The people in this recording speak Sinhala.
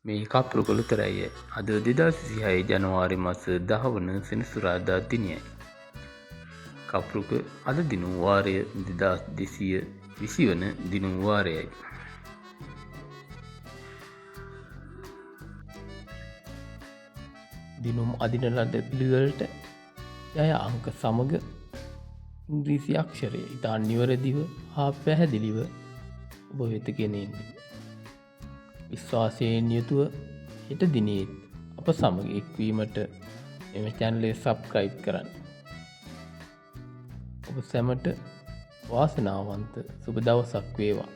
මේ කප්පුරුගොළු තරැය අද 2026 ජනවාරි මාස 10 වන සෙනසුරාදා දිනයයි. කප්පුරුක අද දිනූ වාරය 2220 වන දිනූ වාරයයි. දිනුම් අදින ලද පිළිවෙලට යය අංක සමග ඉංග්‍රීසි අක්ෂරය ඉතා නිවැරදිව හා පැහැදිලිව ඔබ වෙත ගෙනෙන්නේ. විශ්වාසයෙන් යුතුව හෙට දිනේත් අප සමග එක්වීමට එම චැනලය සබ්ස්ක්‍රයිබ් කරන්න. ඔබ සැමට වාසනාවන්ත සුබ දවසක් වේවා.